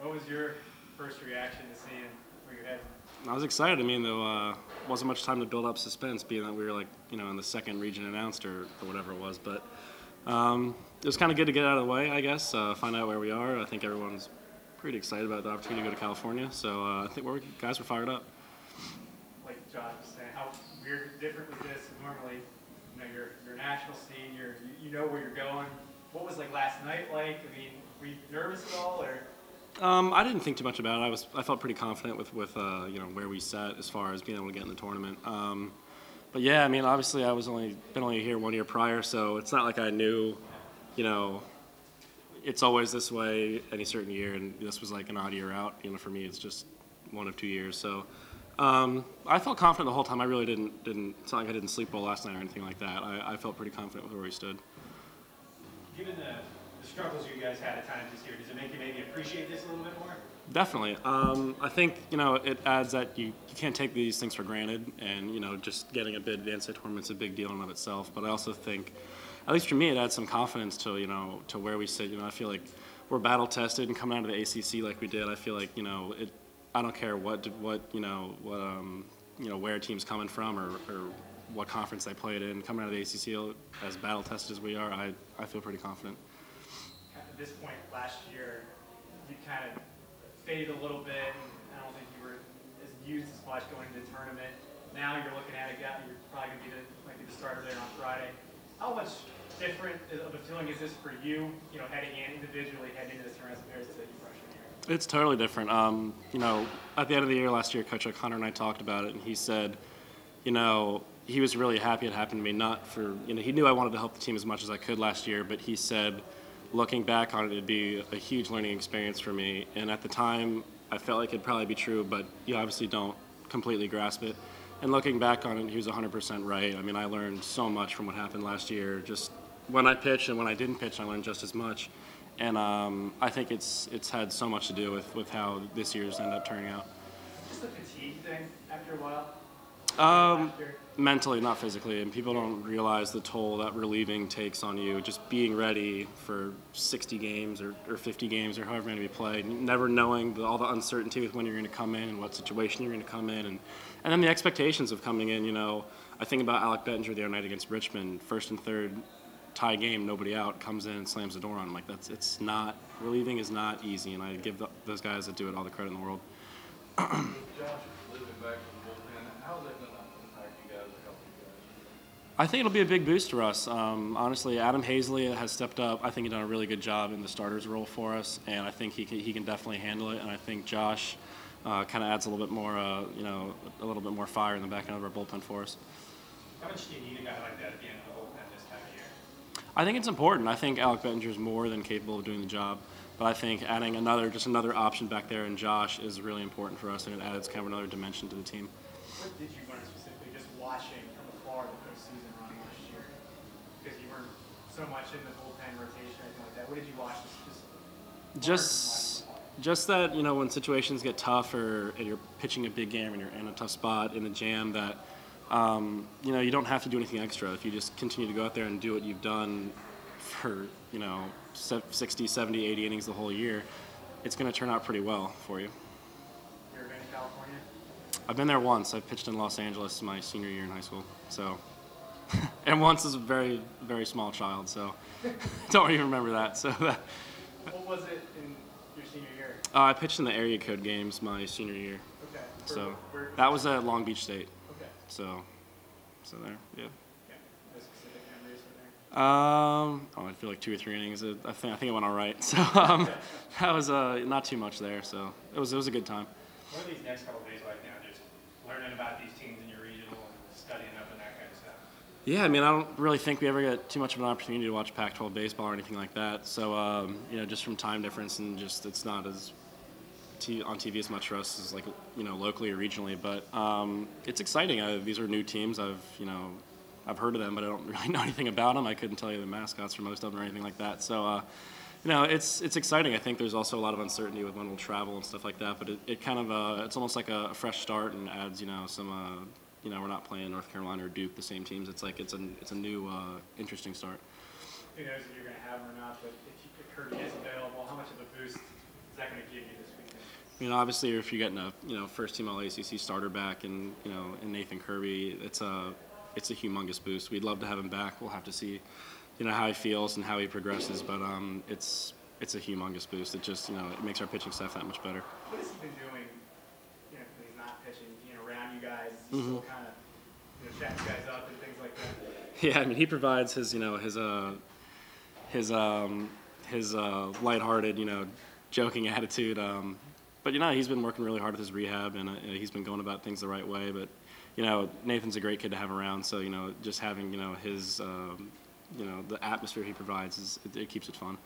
What was your first reaction to seeing where you're heading? I was excited. I mean, there wasn't much time to build up suspense, being that we were in the second region announced or whatever it was. But it was kind of good to get out of the way, I guess, find out where we are. I think everyone's pretty excited about the opportunity to go to California. So I think guys were fired up. Like Josh was saying, how weird, different was this? Normally, you're a national seed, you know where you're going. What was last night like? I mean, were you nervous at all, or? I didn't think too much about it. I felt pretty confident with where we sat as far as being able to get in the tournament. But yeah, I mean, obviously I was been only here 1 year prior, so it's not like I knew, it's always this way any certain year, and this was like an odd year out. For me, it's just 1 of 2 years. So I felt confident the whole time. I really didn't. It's not like I didn't sleep well last night or anything like that. I felt pretty confident with where we stood. Given the struggles you guys had at times this year, does it make you maybe appreciate this a little bit more? Definitely. I think it adds that you can't take these things for granted, and just getting a bid at the NCAA tournament's a big deal in and of itself. But I also think, at least for me, it adds some confidence to to where we sit. I feel like we're battle tested, and coming out of the ACC like we did, I feel like I don't care where a team's coming from or what conference they played in. Coming out of the ACC as battle tested as we are, I feel pretty confident. At this point last year, you kind of faded a little bit, and I don't think you were as used as much going into the tournament. Now you're looking at it, you're probably going to be the starter there on Friday. How much different of a feeling is this for you, heading in individually, heading into this tournament compared to your freshman year? It's totally different. At the end of the year last year, Coach O'Connor and I talked about it, and he said, he was really happy it happened to me. Not for, he knew I wanted to help the team as much as I could last year, but he said, looking back on it, it'd be a huge learning experience for me. And at the time, I felt like it'd probably be true, but you obviously don't completely grasp it. And looking back on it, he was 100% right. I mean, I learned so much from what happened last year. Just when I pitched and when I didn't pitch, I learned just as much. And I think it's had so much to do with how this year's ended up turning out. Just the fatigue thing after a while? Mentally, not physically, and people don't realize the toll that relieving takes on you. Just being ready for 60 games or 50 games or however many we play, never knowing all the uncertainty with when you're going to come in and what situation you're going to come in, and then the expectations of coming in. I think about Alec Bettinger the other night against Richmond, first and third tie game, nobody out, comes in and slams the door on him. It's not, relieving is not easy, and I give those guys that do it all the credit in the world. Josh, living back from the bullpen, how is that going to impact you guys or help you guys? I think it'll be a big boost for us. Honestly, Adam Hazley has stepped up. I think he's done a really good job in the starter's role for us, and I think he can definitely handle it. And I think Josh kind of adds a little bit more, a little bit more fire in the back end of our bullpen for us. How much do you need a guy like that at the end of the bullpen this time of year? I think it's important. I think Alec Bettinger is more than capable of doing the job. But I think adding another option back there in Josh is really important for us, and it adds kind of another dimension to the team. What did you learn specifically just watching from afar the postseason run last year? Because you weren't so much in the bullpen rotation or anything like that. What did you watch? Just that, when situations get tough and you're pitching a big game and you're in a tough spot in the jam, that you don't have to do anything extra. If you just continue to go out there and do what you've done for 60, 70, 80 innings the whole year, it's going to turn out pretty well for you. You ever been to California? I've been there once. I pitched in Los Angeles my senior year in high school. So, and once as a very, very small child. So, don't even remember that. So, what was it in your senior year? I pitched in the area code games my senior year. Okay. So that was at Long Beach State. Okay. So there, yeah. No specific memories from there? I feel like 2 or 3 innings. I think it went all right. So that was not too much there. So it was a good time. What are these next couple of days like now? Just learning about these teams in your regional and studying up and that kind of stuff. Yeah, I mean, I don't really think we ever get too much of an opportunity to watch Pac-12 baseball or anything like that. So just from time difference and just it's not as on TV as much for us as locally or regionally. But it's exciting. These are new teams. I've heard of them, but I don't really know anything about them. I couldn't tell you the mascots for most of them or anything like that. So, it's exciting. I think there's also a lot of uncertainty with when we'll travel and stuff like that. But it kind of it's almost like a fresh start and adds some we're not playing North Carolina or Duke, the same teams. It's a new interesting start. Who knows if you're going to have them or not? But if Kirby is available, how much of a boost does that going to give you this weekend? Obviously, if you're getting a first team All ACC starter back, and and Nathan Kirby, it's a humongous boost. We'd love to have him back. We'll have to see, how he feels and how he progresses. But it's a humongous boost. It just it makes our pitching staff that much better. What has he been doing? When he's not pitching, around you guys, he's still kind of chatting you guys up and things like that. Yeah, he provides his his lighthearted, joking attitude. But he's been working really hard with his rehab, and he's been going about things the right way. But Nathan's a great kid to have around. So just having his the atmosphere he provides it keeps it fun.